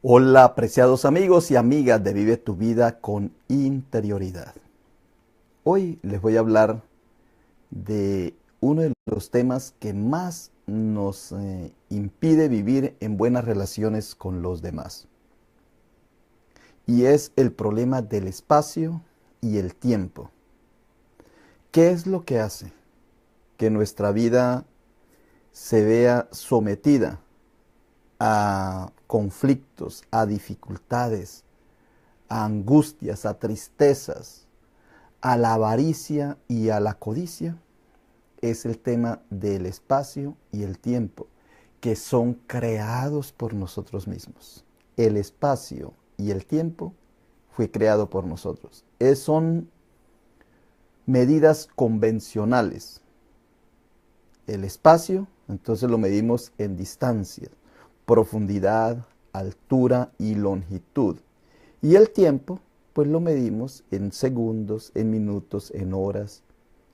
Hola, apreciados amigos y amigas de Vive tu vida con interioridad. Hoy les voy a hablar de uno de los temas que más nos impide vivir en buenas relaciones con los demás. Y es el problema del espacio y el tiempo. ¿Qué es lo que hace que nuestra vida se vea sometida a conflictos, a dificultades, a angustias, a tristezas, a la avaricia y a la codicia? Es el tema del espacio y el tiempo, que son creados por nosotros mismos. El espacio y el tiempo fue creado por nosotros. Son medidas convencionales. El espacio, entonces lo medimos en distancia, profundidad, altura y longitud. Y el tiempo, pues lo medimos en segundos, en minutos, en horas,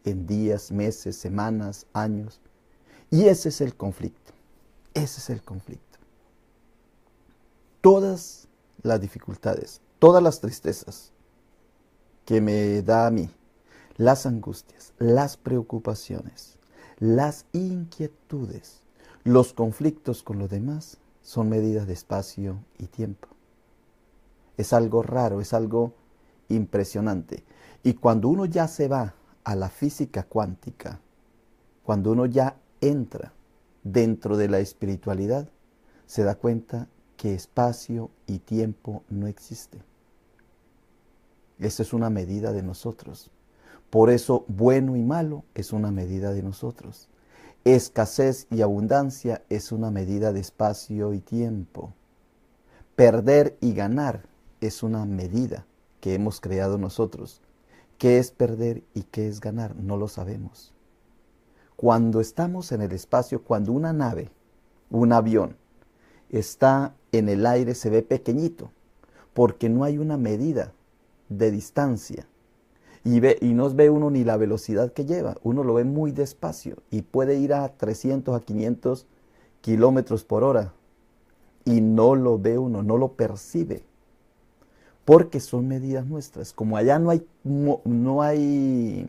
en días, meses, semanas, años. Y ese es el conflicto. Ese es el conflicto. Todas las dificultades, todas las tristezas que me da a mí, las angustias, las preocupaciones, las inquietudes, los conflictos con los demás, son medidas de espacio y tiempo. Es algo raro, es algo impresionante. Y cuando uno ya se va a la física cuántica, cuando uno ya entra dentro de la espiritualidad, se da cuenta que espacio y tiempo no existen. Esa es una medida de nosotros. Por eso, bueno y malo es una medida de nosotros. Escasez y abundancia es una medida de espacio y tiempo. Perder y ganar es una medida que hemos creado nosotros. ¿Qué es perder y qué es ganar? No lo sabemos. Cuando estamos en el espacio, cuando una nave, un avión, está en el aire, se ve pequeñito, porque no hay una medida de distancia. Y no ve uno ni la velocidad que lleva, uno lo ve muy despacio y puede ir a 300 a 500 kilómetros por hora y no lo ve uno, no lo percibe, porque son medidas nuestras. Como allá no hay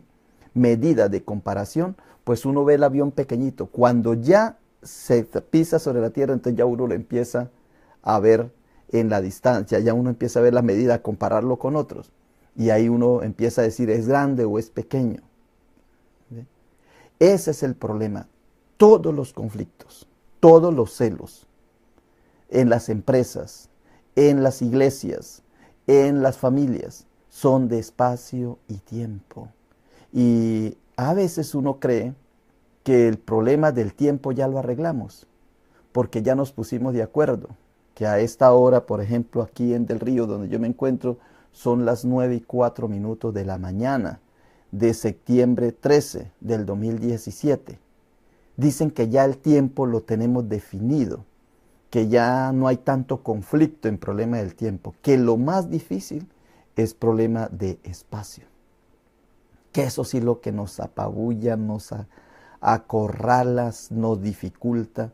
medida de comparación, pues uno ve el avión pequeñito. Cuando ya se pisa sobre la tierra, entonces ya uno lo empieza a ver en la distancia, ya uno empieza a ver la medida, a compararlo con otros. Y ahí uno empieza a decir, ¿es grande o es pequeño? ¿Sí? Ese es el problema. Todos los conflictos, todos los celos, en las empresas, en las iglesias, en las familias, son de espacio y tiempo. Y a veces uno cree que el problema del tiempo ya lo arreglamos, porque ya nos pusimos de acuerdo, que a esta hora, por ejemplo, aquí en Del Río, donde yo me encuentro, son las 9:04 de la mañana de septiembre 13 del 2017. Dicen que ya el tiempo lo tenemos definido, que ya no hay tanto conflicto en problema del tiempo, que lo más difícil es problema de espacio. Que eso sí lo que nos apabulla, nos acorrala, nos dificulta.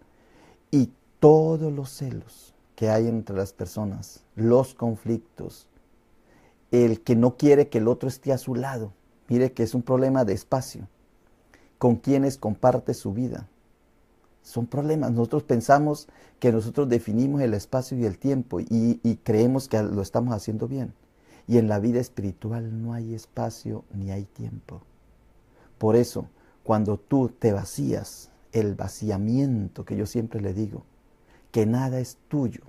Y todos los celos que hay entre las personas, los conflictos, el que no quiere que el otro esté a su lado, mire que es un problema de espacio, con quienes comparte su vida. Son problemas. Nosotros pensamos que nosotros definimos el espacio y el tiempo y creemos que lo estamos haciendo bien. Y en la vida espiritual no hay espacio ni hay tiempo. Por eso, cuando tú te vacías, el vaciamiento que yo siempre le digo, que nada es tuyo,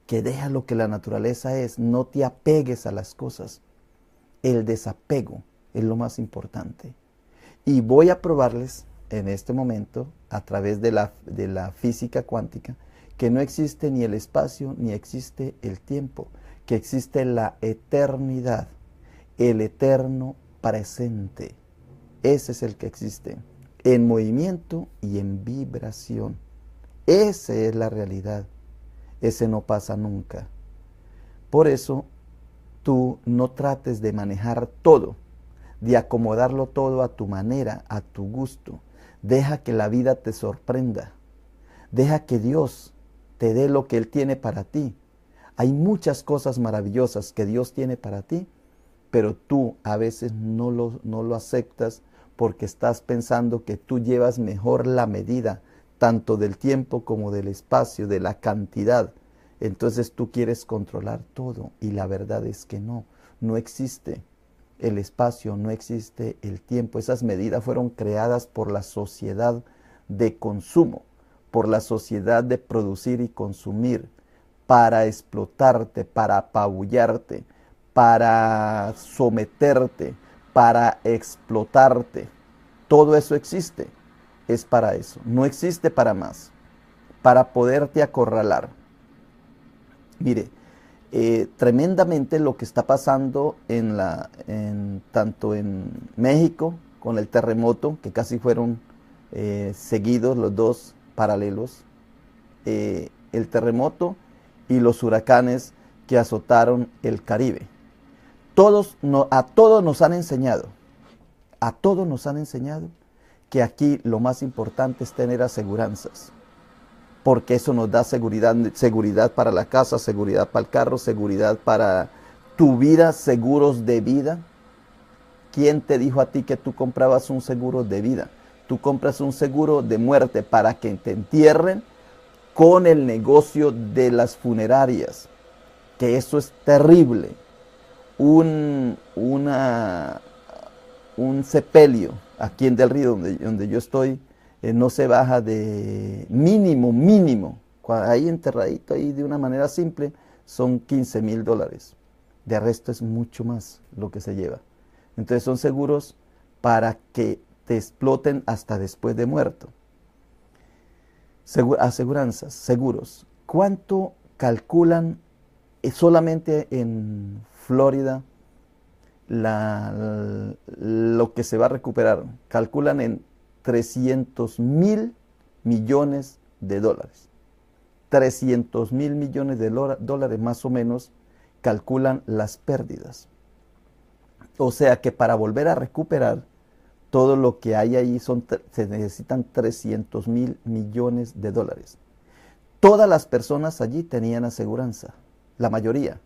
que deja lo que la naturaleza es, no te apegues a las cosas. El desapego es lo más importante. Y voy a probarles en este momento, a través de la física cuántica, que no existe ni el espacio ni existe el tiempo, que existe la eternidad, el eterno presente. Ese es el que existe, en movimiento y en vibración. Esa es la realidad. Ese no pasa nunca. Por eso, tú no trates de manejar todo, de acomodarlo todo a tu manera, a tu gusto. Deja que la vida te sorprenda. Deja que Dios te dé lo que Él tiene para ti. Hay muchas cosas maravillosas que Dios tiene para ti, pero tú a veces no lo aceptas porque estás pensando que tú llevas mejor la medida, tanto del tiempo como del espacio, de la cantidad. Entonces tú quieres controlar todo y la verdad es que no existe el espacio, no existe el tiempo. Esas medidas fueron creadas por la sociedad de consumo, por la sociedad de producir y consumir, para explotarte, para apabullarte, para someterte, para explotarte. Todo eso existe, es para eso, no existe para más, para poderte acorralar. Mire, tremendamente lo que está pasando tanto en México con el terremoto, que casi fueron seguidos los dos paralelos, el terremoto y los huracanes que azotaron el Caribe. A todos nos han enseñado que aquí lo más importante es tener aseguranzas, porque eso nos da seguridad para la casa, seguridad para el carro, seguridad para tu vida, seguros de vida. ¿Quién te dijo a ti que tú comprabas un seguro de vida? Tú compras un seguro de muerte para que te entierren con el negocio de las funerarias, que eso es terrible. Un sepelio aquí en Del Río, donde yo estoy, no se baja de mínimo, ahí enterradito ahí de una manera simple, son $15,000. De resto es mucho más lo que se lleva. Entonces son seguros para que te exploten hasta después de muerto. Aseguranzas, seguros. ¿Cuánto calculan solamente en Florida lo que se va a recuperar? Calculan en $300,000 millones. 300,000 millones de dólares más o menos calculan las pérdidas. O sea que para volver a recuperar todo lo que hay ahí se necesitan 300,000 millones de dólares. Todas las personas allí tenían aseguranza, la mayoría.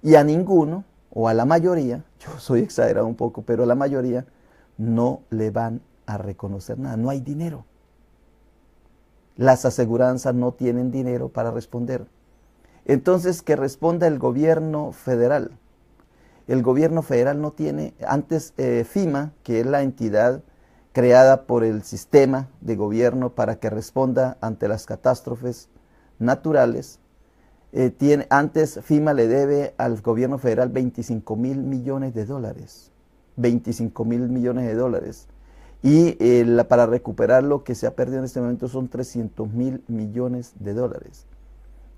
Y a ninguno, o a la mayoría, yo soy exagerado un poco, pero a la mayoría no le van a reconocer nada, no hay dinero. Las aseguranzas no tienen dinero para responder. Entonces, que responda el gobierno federal. El gobierno federal no tiene, antes FEMA, que es la entidad creada por el sistema de gobierno para que responda ante las catástrofes naturales, antes FEMA le debe al gobierno federal $25,000 millones. $25,000 millones. Y para recuperar lo que se ha perdido en este momento son $300,000 millones.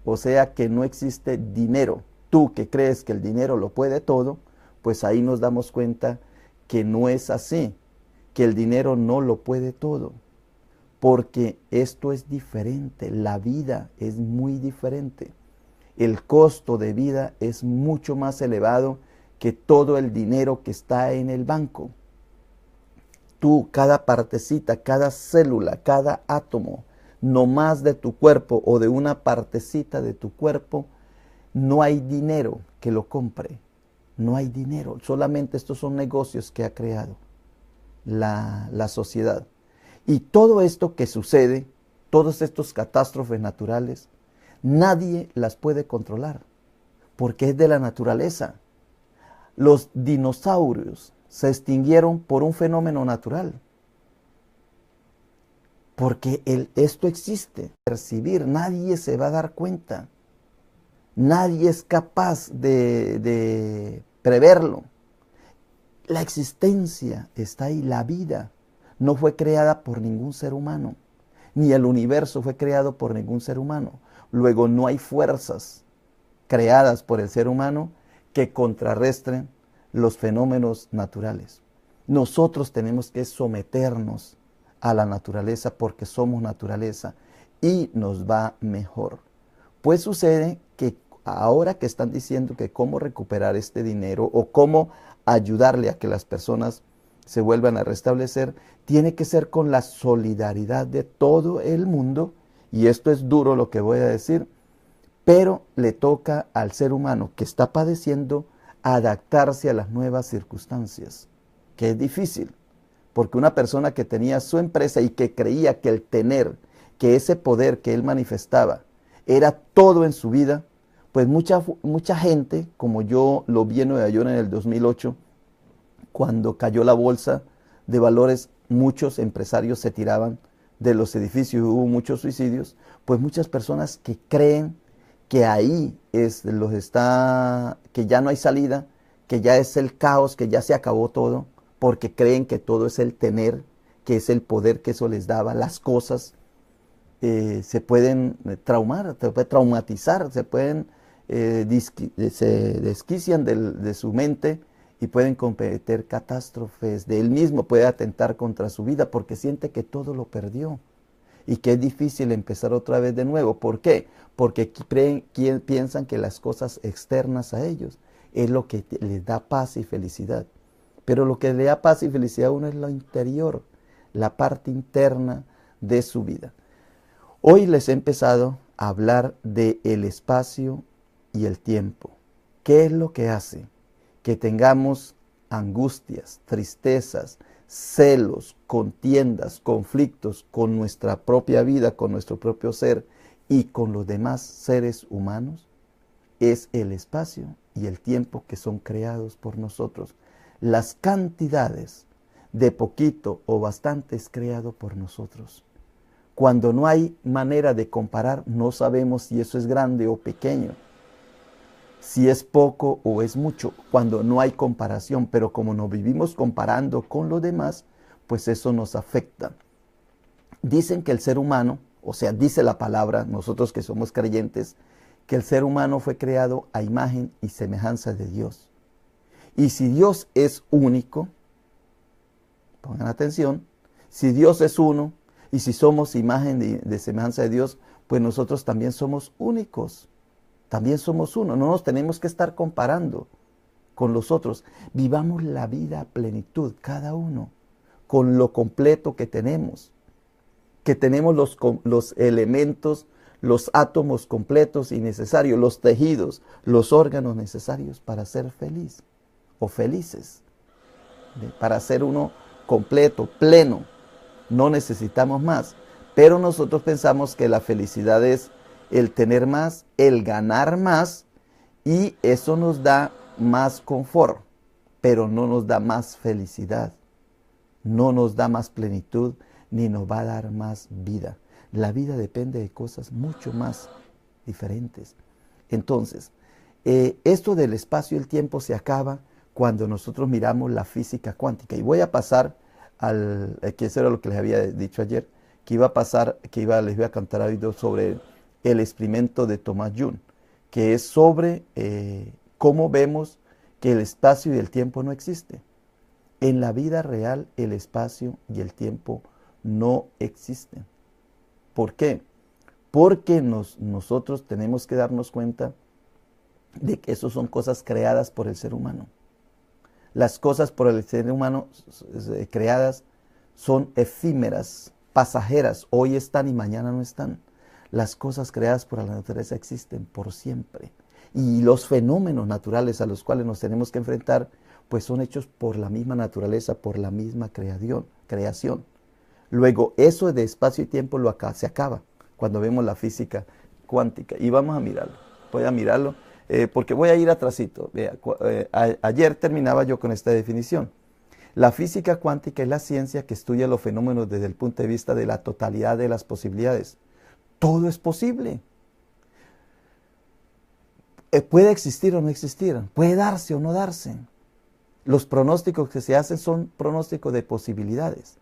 O sea que no existe dinero. Tú que crees que el dinero lo puede todo, pues ahí nos damos cuenta que no es así, que el dinero no lo puede todo, porque esto es diferente, la vida es muy diferente. El costo de vida es mucho más elevado que todo el dinero que está en el banco. Tú, cada partecita, cada célula, cada átomo, no más de tu cuerpo o de una partecita de tu cuerpo, no hay dinero que lo compre. No hay dinero. Solamente estos son negocios que ha creado la sociedad. Y todo esto que sucede, todos estos catástrofes naturales, nadie las puede controlar, porque es de la naturaleza. Los dinosaurios se extinguieron por un fenómeno natural, porque esto existe. Percibir, nadie se va a dar cuenta. Nadie es capaz de preverlo. La existencia está ahí, la vida no fue creada por ningún ser humano, ni el universo fue creado por ningún ser humano. Luego no hay fuerzas creadas por el ser humano que contrarresten los fenómenos naturales. Nosotros tenemos que someternos a la naturaleza porque somos naturaleza y nos va mejor. Pues sucede que ahora que están diciendo que cómo recuperar este dinero o cómo ayudarle a que las personas se vuelvan a restablecer, tiene que ser con la solidaridad de todo el mundo, y esto es duro lo que voy a decir, pero le toca al ser humano que está padeciendo adaptarse a las nuevas circunstancias, que es difícil, porque una persona que tenía su empresa y que creía que el tener, que ese poder que él manifestaba era todo en su vida, pues mucha gente, como yo lo vi en Nueva York en el 2008, cuando cayó la bolsa de valores, muchos empresarios se tiraban de los edificios y hubo muchos suicidios, pues muchas personas que creen que ahí que ya no hay salida, que ya es el caos, que ya se acabó todo, porque creen que todo es el tener, que es el poder que eso les daba, las cosas se pueden traumar, se pueden traumatizar, se desquician de su mente y pueden cometer catástrofes. De él mismo puede atentar contra su vida porque siente que todo lo perdió y que es difícil empezar otra vez de nuevo. ¿Por qué? Porque piensan que las cosas externas a ellos es lo que les da paz y felicidad. Pero lo que le da paz y felicidad a uno es lo interior, la parte interna de su vida. Hoy les he empezado a hablar del espacio y el tiempo. ¿Qué es lo que hace que tengamos angustias, tristezas, celos, contiendas, conflictos con nuestra propia vida, con nuestro propio ser y con los demás seres humanos? Es el espacio y el tiempo que son creados por nosotros. Las cantidades de poquito o bastante es creado por nosotros. Cuando no hay manera de comparar, no sabemos si eso es grande o pequeño, si es poco o es mucho, cuando no hay comparación. Pero como nos vivimos comparando con los demás, pues eso nos afecta. Dicen que el ser humano, o sea, dice la palabra, nosotros que somos creyentes, que el ser humano fue creado a imagen y semejanza de Dios. Y si Dios es único, pongan atención, si Dios es uno, y si somos imagen de semejanza de Dios, pues nosotros también somos únicos. También somos uno. No nos tenemos que estar comparando con los otros. Vivamos la vida a plenitud, cada uno, con lo completo que tenemos los elementos, los átomos completos y necesarios, los tejidos, los órganos necesarios para ser feliz o felices, para ser uno completo, pleno. No necesitamos más, pero nosotros pensamos que la felicidad es el tener más, el ganar más, y eso nos da más confort, pero no nos da más felicidad, no nos da más plenitud, ni nos va a dar más vida. La vida depende de cosas mucho más diferentes. Entonces, esto del espacio y el tiempo se acaba cuando nosotros miramos la física cuántica. Y voy a pasar que eso era lo que les había dicho ayer, que les iba a contar algo sobre el experimento de Thomas Young, que es sobre cómo vemos que el espacio y el tiempo no existen. En la vida real, el espacio y el tiempo no existen. ¿Por qué? Porque nosotros tenemos que darnos cuenta de que eso son cosas creadas por el ser humano. Las cosas por el ser humano creadas son efímeras, pasajeras. Hoy están y mañana no están. Las cosas creadas por la naturaleza existen por siempre. Y los fenómenos naturales a los cuales nos tenemos que enfrentar, pues son hechos por la misma naturaleza, por la misma creación. Luego, eso de espacio y tiempo se acaba cuando vemos la física cuántica. Y vamos a mirarlo. Voy a mirarlo. Porque voy a ir atrasito. Ayer terminaba yo con esta definición. La física cuántica es la ciencia que estudia los fenómenos desde el punto de vista de la totalidad de las posibilidades. Todo es posible. Puede existir o no existir. Puede darse o no darse. Los pronósticos que se hacen son pronósticos de posibilidades.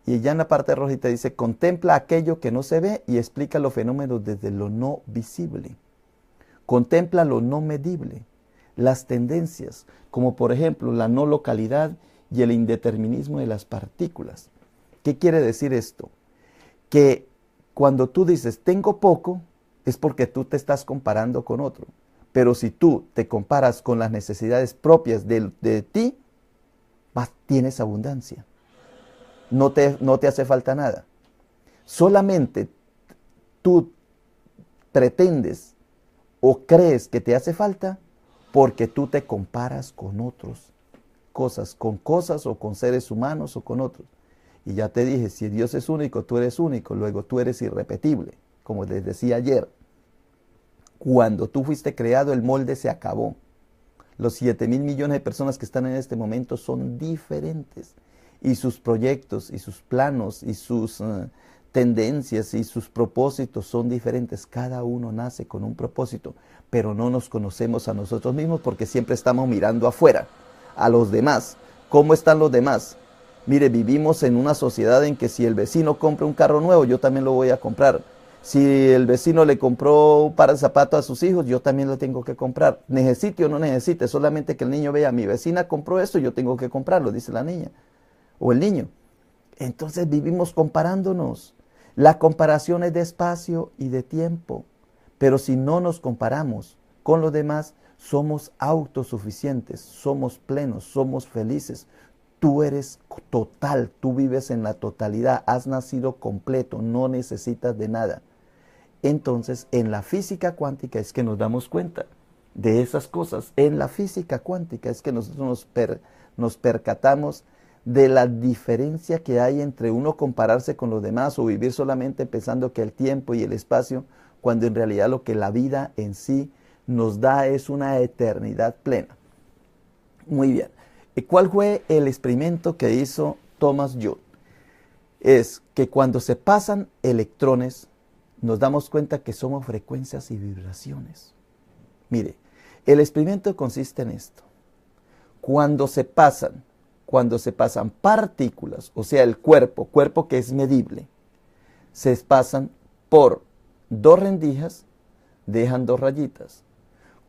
Y ya en la parte rojita dice, contempla aquello que no se ve y explica los fenómenos desde lo no visible. Contempla lo no medible, las tendencias, como por ejemplo la no localidad y el indeterminismo de las partículas. ¿Qué quiere decir esto? Que cuando tú dices tengo poco, es porque tú te estás comparando con otro. Pero si tú te comparas con las necesidades propias de ti, tienes abundancia. No te hace falta nada. Solamente tú pretendes o crees que te hace falta porque tú te comparas con otros cosas o con seres humanos o con otros. Y ya te dije, si Dios es único, tú eres único, luego tú eres irrepetible. Como les decía ayer, cuando tú fuiste creado, el molde se acabó. Los 7.000 millones de personas que están en este momento son diferentes. Y sus proyectos, y sus planos, y sus tendencias, y sus propósitos son diferentes. Cada uno nace con un propósito, pero no nos conocemos a nosotros mismos porque siempre estamos mirando afuera, a los demás. ¿Cómo están los demás? Mire, vivimos en una sociedad en que si el vecino compra un carro nuevo, yo también lo voy a comprar. Si el vecino le compró un par de zapatos a sus hijos, yo también lo tengo que comprar. Necesite o no necesite, solamente que el niño vea, mi vecina compró esto, yo tengo que comprarlo, dice la niña o el niño. Entonces vivimos comparándonos. La comparación es de espacio y de tiempo. Pero si no nos comparamos con los demás, somos autosuficientes, somos plenos, somos felices. Tú eres total, tú vives en la totalidad, has nacido completo, no necesitas de nada. Entonces, en la física cuántica es que nos damos cuenta de esas cosas. En la física cuántica es que nosotros nos percatamos de la diferencia que hay entre uno compararse con los demás o vivir solamente pensando que el tiempo y el espacio, cuando en realidad lo que la vida en sí nos da es una eternidad plena. Muy bien. ¿Cuál fue el experimento que hizo Thomas Young? Es que cuando se pasan electrones, nos damos cuenta que somos frecuencias y vibraciones. Mire, el experimento consiste en esto. Cuando se pasan partículas, o sea, el cuerpo que es medible, se pasan por dos rendijas, dejan dos rayitas.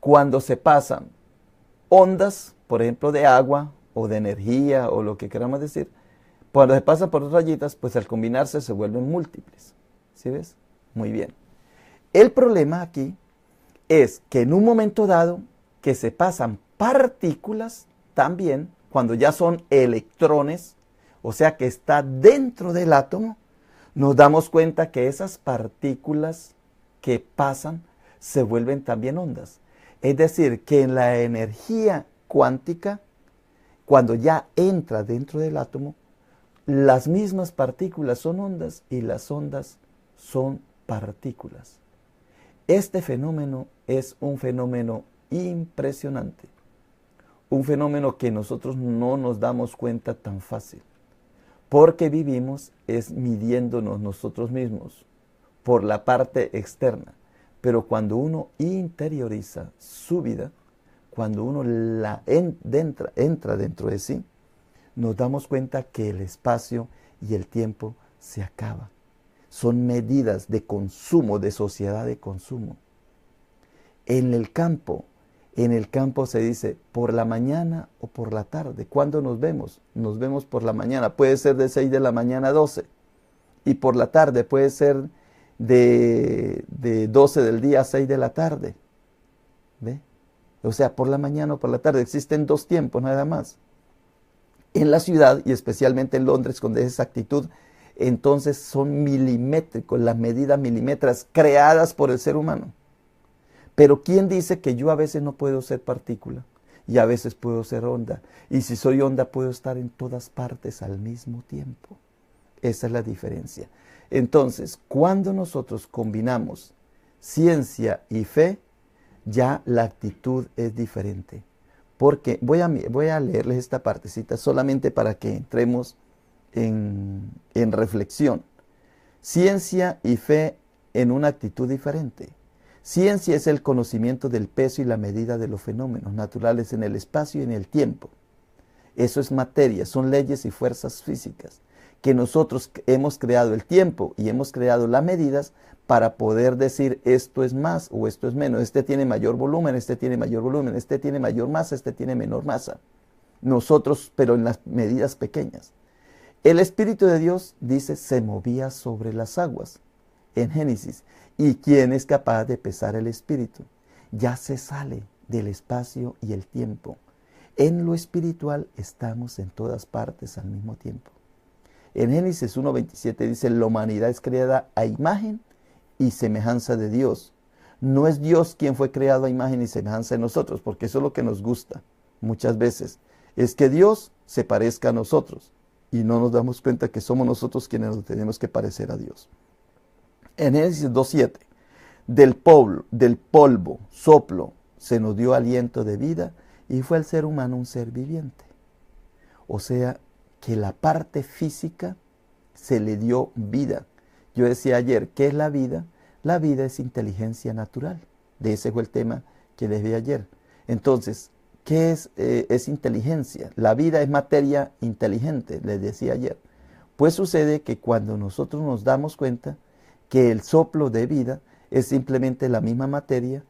Cuando se pasan ondas, por ejemplo, de agua o de energía o lo que queramos decir, cuando se pasan por dos rayitas, pues al combinarse se vuelven múltiples. ¿Sí ves? Muy bien. El problema aquí es que en un momento dado que se pasan partículas también, cuando ya son electrones, o sea que está dentro del átomo, nos damos cuenta que esas partículas que pasan se vuelven también ondas. Es decir, que en la energía cuántica, cuando ya entra dentro del átomo, las mismas partículas son ondas y las ondas son partículas. Este fenómeno es un fenómeno impresionante. Un fenómeno que nosotros no nos damos cuenta tan fácil. Porque vivimos es midiéndonos nosotros mismos por la parte externa. Pero cuando uno interioriza su vida, cuando uno entra dentro de sí, nos damos cuenta que el espacio y el tiempo se acaban. Son medidas de consumo, de sociedad de consumo. En el campo se dice por la mañana o por la tarde. ¿Cuándo nos vemos? Nos vemos por la mañana. Puede ser de 6 de la mañana a 12. Y por la tarde puede ser de 12 del día a 6 de la tarde. ¿Ve? O sea, por la mañana o por la tarde. Existen dos tiempos nada más. En la ciudad, y especialmente en Londres, con esa exactitud, entonces son milimétricos, las medidas milimétricas creadas por el ser humano. Pero ¿quién dice que yo a veces no puedo ser partícula y a veces puedo ser onda? Y si soy onda puedo estar en todas partes al mismo tiempo. Esa es la diferencia. Entonces, cuando nosotros combinamos ciencia y fe, ya la actitud es diferente. Porque voy a leerles esta partecita solamente para que entremos en reflexión. Ciencia y fe en una actitud diferente. Ciencia es el conocimiento del peso y la medida de los fenómenos naturales en el espacio y en el tiempo. Eso es materia, son leyes y fuerzas físicas, que nosotros hemos creado el tiempo y hemos creado las medidas para poder decir esto es más o esto es menos. Este tiene mayor volumen, este tiene mayor volumen, este tiene mayor masa, este tiene menor masa. Nosotros, pero en las medidas pequeñas. El Espíritu de Dios, dice, se movía sobre las aguas en Génesis. ¿Y quién es capaz de pesar el Espíritu? Ya se sale del espacio y el tiempo. En lo espiritual estamos en todas partes al mismo tiempo. En Génesis 1:27 dice, la humanidad es creada a imagen y semejanza de Dios. No es Dios quien fue creado a imagen y semejanza de nosotros, porque eso es lo que nos gusta muchas veces. Es que Dios se parezca a nosotros y no nos damos cuenta que somos nosotros quienes nos tenemos que parecer a Dios. En Génesis 2:7, del polvo, soplo, se nos dio aliento de vida y fue el ser humano un ser viviente. O sea, que la parte física se le dio vida. Yo decía ayer, ¿qué es la vida? La vida es inteligencia natural. De ese fue el tema que les di ayer. Entonces, ¿qué es inteligencia? La vida es materia inteligente, les decía ayer. Pues sucede que cuando nosotros nos damos cuenta que el soplo de vida es simplemente la misma materia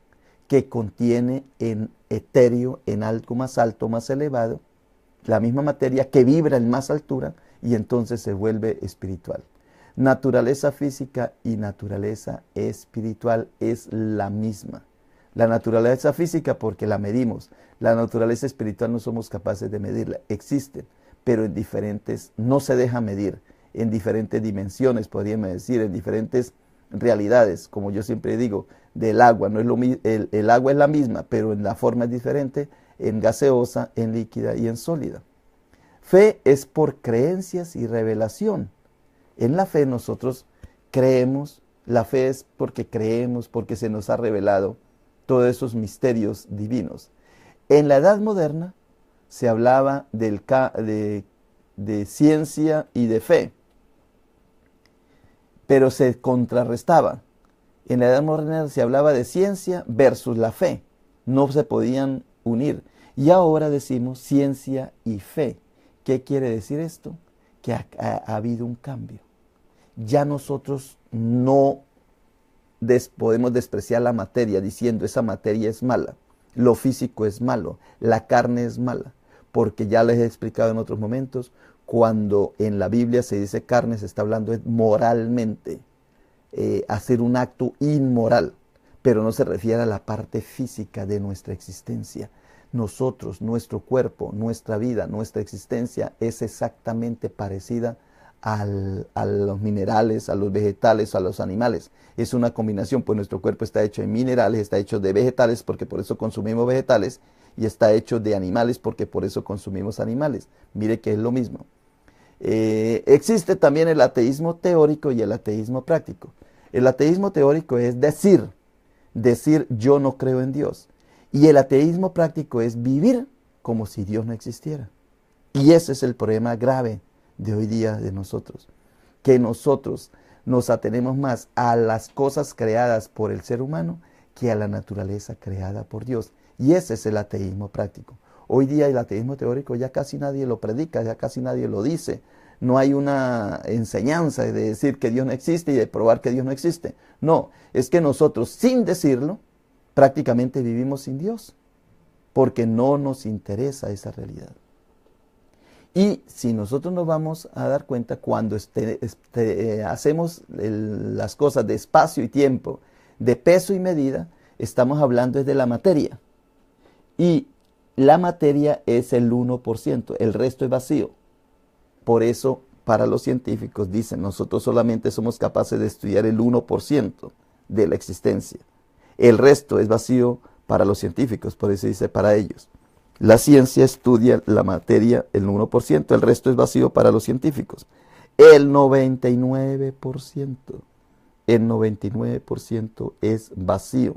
que contiene en etéreo, en algo más alto, más elevado, la misma materia que vibra en más altura y entonces se vuelve espiritual. Naturaleza física y naturaleza espiritual es la misma. La naturaleza física porque la medimos, la naturaleza espiritual no somos capaces de medirla, existen, pero en diferentes, no se deja medir, en diferentes dimensiones, podríamos decir, en diferentes realidades, como yo siempre digo, del agua, no es lo mismo, el agua es la misma, pero en la forma es diferente, en gaseosa, en líquida y en sólida. Fe es por creencias y revelación. En la fe nosotros creemos, la fe es porque creemos, porque se nos ha revelado todos esos misterios divinos. En la Edad Moderna se hablaba de ciencia y de fe, pero se contrarrestaba. En la Edad Moderna se hablaba de ciencia versus la fe, no se podían unir. Y ahora decimos ciencia y fe. ¿Qué quiere decir esto? Que ha habido un cambio. Ya nosotros no podemos despreciar la materia diciendo esa materia es mala, lo físico es malo, la carne es mala, porque ya les he explicado en otros momentos, cuando en la Biblia se dice carne se está hablando de moralmente, hacer un acto inmoral, pero no se refiere a la parte física de nuestra existencia. Nosotros, nuestro cuerpo, nuestra vida, nuestra existencia es exactamente parecida a los minerales, a los vegetales, a los animales. Es una combinación, pues nuestro cuerpo está hecho de minerales, está hecho de vegetales, porque por eso consumimos vegetales, y está hecho de animales, porque por eso consumimos animales. Mire que es lo mismo. Existe también el ateísmo teórico y el ateísmo práctico. El ateísmo teórico es decir yo no creo en Dios. Y el ateísmo práctico es vivir como si Dios no existiera. Y ese es el problema grave de hoy día de nosotros. Que nosotros nos atenemos más a las cosas creadas por el ser humano que a la naturaleza creada por Dios. Y ese es el ateísmo práctico. Hoy día el ateísmo teórico ya casi nadie lo predica, ya casi nadie lo dice. No hay una enseñanza de decir que Dios no existe y de probar que Dios no existe. No, es que nosotros sin decirlo, prácticamente vivimos sin Dios, porque no nos interesa esa realidad. Y si nosotros nos vamos a dar cuenta, cuando hacemos las cosas de espacio y tiempo, de peso y medida, estamos hablando de la materia. Y la materia es el 1%, el resto es vacío. Por eso, para los científicos, dicen, nosotros solamente somos capaces de estudiar el 1% de la existencia. El resto es vacío para los científicos, por eso dice para ellos. La ciencia estudia la materia, el 1%, el resto es vacío para los científicos. El 99% es vacío,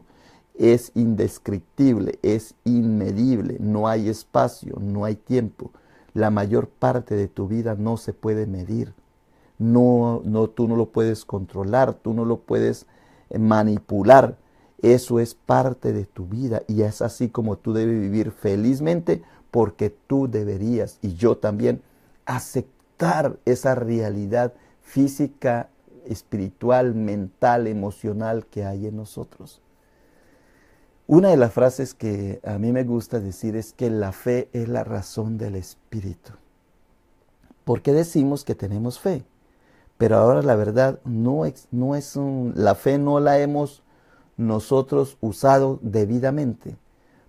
es indescriptible, es inmedible, no hay espacio, no hay tiempo. La mayor parte de tu vida no se puede medir. Tú no lo puedes controlar, tú no lo puedes manipular. Eso es parte de tu vida y es así como tú debes vivir felizmente, porque tú deberías, y yo también, aceptar esa realidad física, espiritual, mental, emocional que hay en nosotros. Una de las frases que a mí me gusta decir es que la fe es la razón del espíritu. ¿Por qué decimos que tenemos fe? Pero ahora la verdad la fe no la hemos nosotros usado debidamente,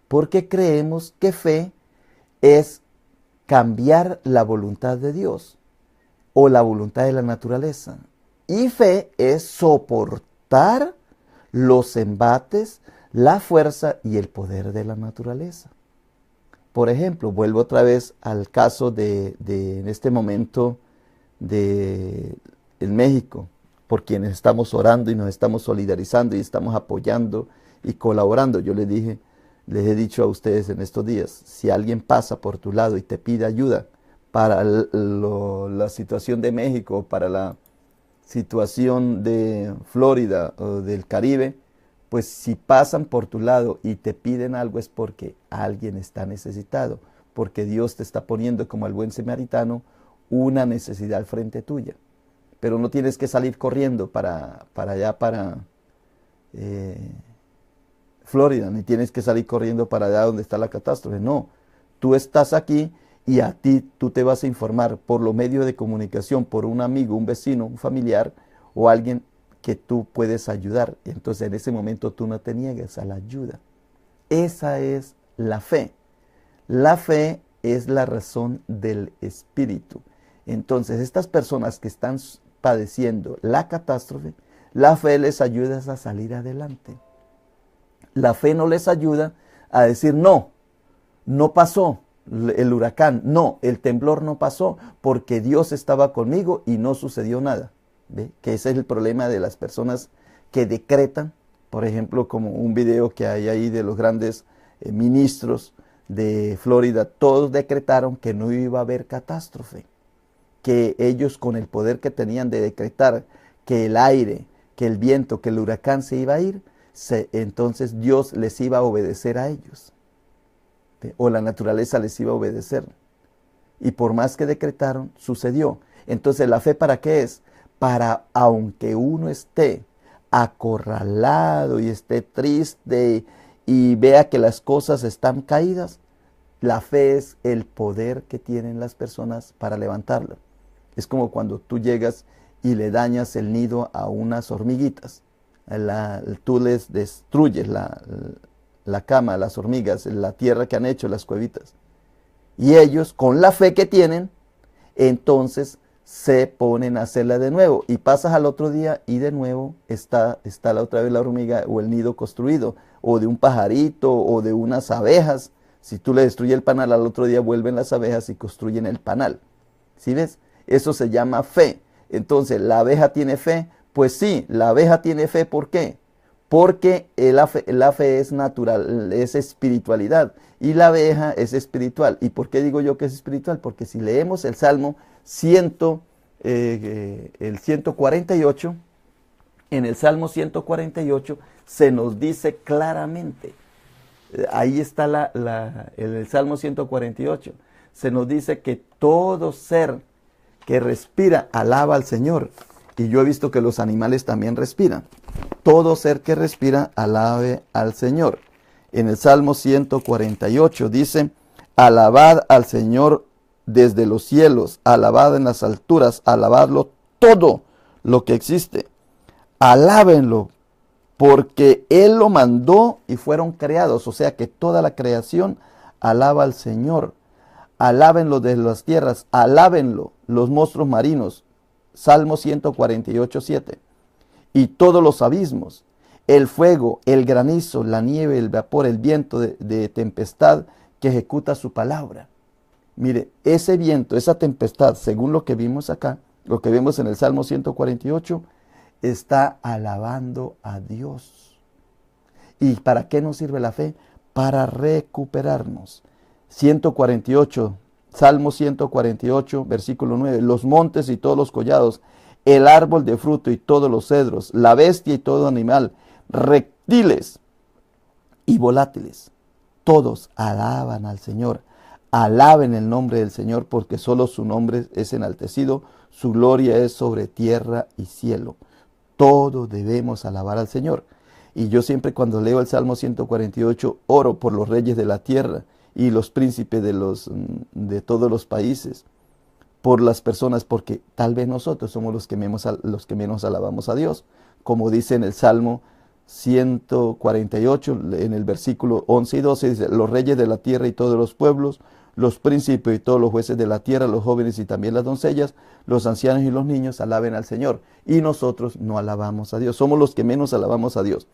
porque creemos que fe es cambiar la voluntad de Dios o la voluntad de la naturaleza. Y fe es soportar los embates, la fuerza y el poder de la naturaleza. Por ejemplo, vuelvo otra vez al caso en este momento en México, por quienes estamos orando y nos estamos solidarizando y estamos apoyando y colaborando. Yo les he dicho a ustedes en estos días, si alguien pasa por tu lado y te pide ayuda para la situación de México, para la situación de Florida o del Caribe, pues si pasan por tu lado y te piden algo es porque alguien está necesitado, porque Dios te está poniendo como el buen samaritano una necesidad al frente tuya. Pero no tienes que salir corriendo para allá, para Florida, ni tienes que salir corriendo para allá donde está la catástrofe. No, tú estás aquí y tú te vas a informar por los medios de comunicación, por un amigo, un vecino, un familiar o alguien que tú puedes ayudar. Entonces en ese momento tú no te niegues a la ayuda. Esa es la fe. La fe es la razón del espíritu. Entonces estas personas que están padeciendo la catástrofe, la fe les ayuda a salir adelante. La fe no les ayuda a decir no pasó el huracán, no, el temblor no pasó porque Dios estaba conmigo y no sucedió nada. ¿Ve? Que ese es el problema de las personas que decretan, por ejemplo, como un video que hay ahí de los grandes ministros de Florida, todos decretaron que no iba a haber catástrofe, que ellos con el poder que tenían de decretar que el aire, que el viento, que el huracán se iba a ir, entonces Dios les iba a obedecer a ellos, ¿ve? O la naturaleza les iba a obedecer. Y por más que decretaron, sucedió. Entonces, ¿la fe para qué es? Para, aunque uno esté acorralado y esté triste y vea que las cosas están caídas, la fe es el poder que tienen las personas para levantarlo. Es como cuando tú llegas y le dañas el nido a unas hormiguitas. Tú les destruyes la cama, las hormigas, la tierra que han hecho, las cuevitas. Y ellos, con la fe que tienen, entonces se ponen a hacerla de nuevo. Y pasas al otro día y de nuevo está la otra vez la hormiga o el nido construido. O de un pajarito o de unas abejas. Si tú le destruyes el panal, al otro día vuelven las abejas y construyen el panal. ¿Sí ves? Eso se llama fe. Entonces, ¿la abeja tiene fe? Pues sí, la abeja tiene fe. ¿Por qué? Porque la fe es natural, es espiritualidad. Y la abeja es espiritual. ¿Y por qué digo yo que es espiritual? Porque si leemos el Salmo el 148, en el Salmo 148 se nos dice claramente, ahí está en el Salmo 148, se nos dice que todo ser que respira alaba al Señor. Y yo he visto que los animales también respiran. Todo ser que respira alabe al Señor. En el Salmo 148 dice, alabad al Señor desde los cielos, alabad en las alturas, alabadlo todo lo que existe. Alábenlo, porque Él lo mandó y fueron creados. O sea que toda la creación alaba al Señor. Alábenlo desde las tierras, alábenlo los monstruos marinos. Salmo 148, 7. Y todos los abismos, el fuego, el granizo, la nieve, el vapor, el viento de tempestad que ejecuta su palabra. Mire, ese viento, esa tempestad, según lo que vimos acá, lo que vemos en el Salmo 148, está alabando a Dios. ¿Y para qué nos sirve la fe? Para recuperarnos. 148, Salmo 148, versículo 9. Los montes y todos los collados, el árbol de fruto y todos los cedros, la bestia y todo animal, reptiles y volátiles, todos alaban al Señor. Alaben el nombre del Señor, porque solo su nombre es enaltecido, su gloria es sobre tierra y cielo. Todos debemos alabar al Señor. Y yo siempre cuando leo el Salmo 148 oro por los reyes de la tierra y los príncipes de todos los países, por las personas, porque tal vez nosotros somos los que menos alabamos a Dios. Como dice en el Salmo 148, en el versículo 11 y 12, dice, los reyes de la tierra y todos los pueblos, los príncipes y todos los jueces de la tierra, los jóvenes y también las doncellas, los ancianos y los niños alaben al Señor. Y nosotros no alabamos a Dios. Somos los que menos alabamos a Dios.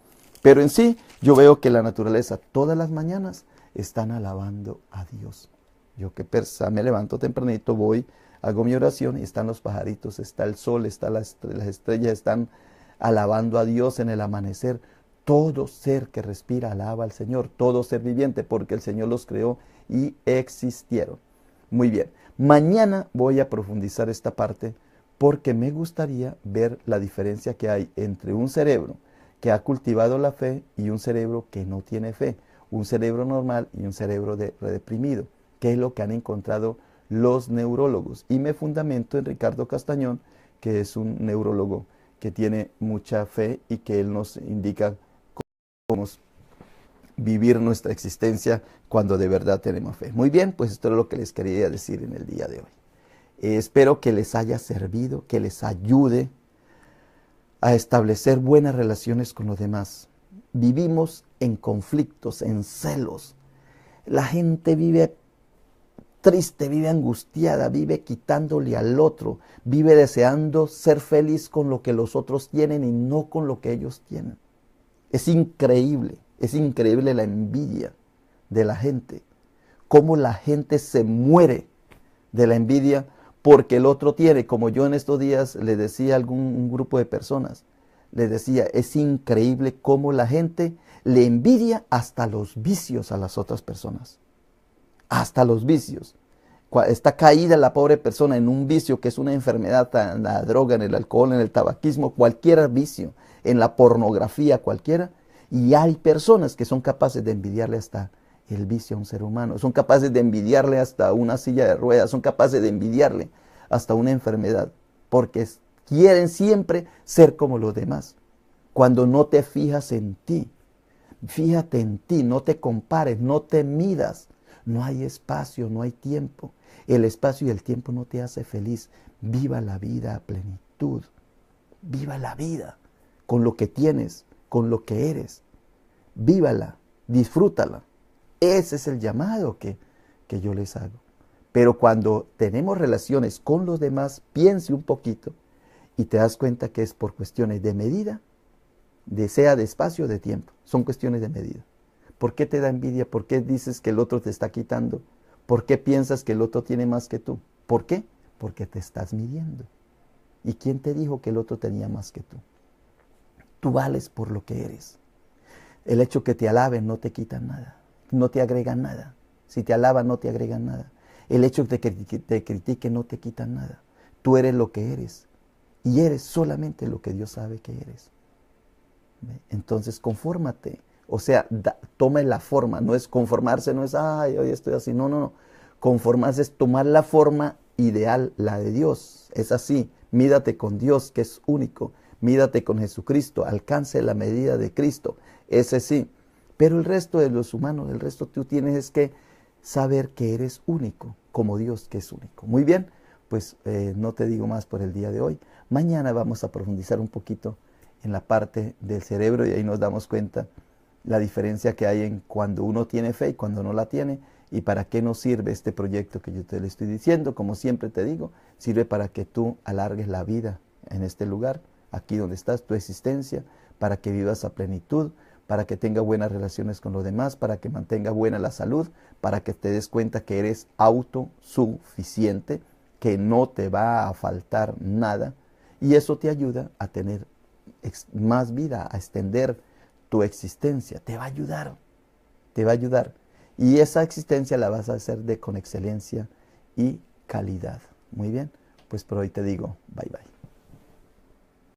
Pero en sí, yo veo que la naturaleza todas las mañanas están alabando a Dios. Yo que me levanto tempranito, voy, hago mi oración y están los pajaritos, está el sol, están las estrellas, están alabando a Dios en el amanecer. Todo ser que respira alaba al Señor, todo ser viviente, porque el Señor los creó y existieron. Muy bien, mañana voy a profundizar esta parte porque me gustaría ver la diferencia que hay entre un cerebro que ha cultivado la fe y un cerebro que no tiene fe, un cerebro normal y un cerebro reprimido, que es lo que han encontrado los neurólogos. Y me fundamento en Ricardo Castañón, que es un neurólogo que tiene mucha fe y que él nos indica cómo vivir nuestra existencia cuando de verdad tenemos fe. Muy bien, pues esto es lo que les quería decir en el día de hoy. Espero que les haya servido, que les ayude a establecer buenas relaciones con los demás. Vivimos en conflictos, en celos. La gente vive triste, vive angustiada, vive quitándole al otro, vive deseando ser feliz con lo que los otros tienen y no con lo que ellos tienen. Es increíble la envidia de la gente. Cómo la gente se muere de la envidia porque el otro tiene, como yo en estos días le decía a un grupo de personas, les decía, es increíble cómo la gente le envidia hasta los vicios a las otras personas. Hasta los vicios. Está caída la pobre persona en un vicio que es una enfermedad, en la droga, en el alcohol, en el tabaquismo, cualquier vicio, en la pornografía, cualquiera. Y hay personas que son capaces de envidiarle hasta el vicio a un ser humano, son capaces de envidiarle hasta una silla de ruedas, son capaces de envidiarle hasta una enfermedad, porque quieren siempre ser como los demás. Cuando no te fijas en ti, fíjate en ti, no te compares, no te midas. No hay espacio, no hay tiempo. El espacio y el tiempo no te hace feliz. Viva la vida a plenitud. Viva la vida con lo que tienes, con lo que eres. Vívala, disfrútala. Ese es el llamado que yo les hago. Pero cuando tenemos relaciones con los demás, piense un poquito y te das cuenta que es por cuestiones de medida, sea de espacio o de tiempo. Son cuestiones de medida. ¿Por qué te da envidia? ¿Por qué dices que el otro te está quitando? ¿Por qué piensas que el otro tiene más que tú? ¿Por qué? Porque te estás midiendo. ¿Y quién te dijo que el otro tenía más que tú? Tú vales por lo que eres. El hecho que te alaben no te quita nada, no te agrega nada. Si te alaban no te agregan nada. El hecho de que te critiquen no te quita nada. Tú eres lo que eres y eres solamente lo que Dios sabe que eres. Entonces confórmate. O sea, toma la forma, no es conformarse, no es, ay, hoy estoy así, no. Conformarse es tomar la forma ideal, la de Dios, es así, mídate con Dios, que es único, mídate con Jesucristo, alcance la medida de Cristo, ese sí. Pero el resto de los humanos, el resto tú tienes es que saber que eres único, como Dios que es único. Muy bien, pues no te digo más por el día de hoy. Mañana vamos a profundizar un poquito en la parte del cerebro y ahí nos damos cuenta la diferencia que hay en cuando uno tiene fe y cuando no la tiene, y para qué nos sirve este proyecto que yo te le estoy diciendo. Como siempre te digo, sirve para que tú alargues la vida en este lugar, aquí donde estás, tu existencia, para que vivas a plenitud, para que tengas buenas relaciones con los demás, para que mantenga buena la salud, para que te des cuenta que eres autosuficiente, que no te va a faltar nada, y eso te ayuda a tener más vida, a extender tu existencia, te va a ayudar, te va a ayudar. Y esa existencia la vas a hacer con excelencia y calidad. Muy bien, pues por hoy te digo, bye bye.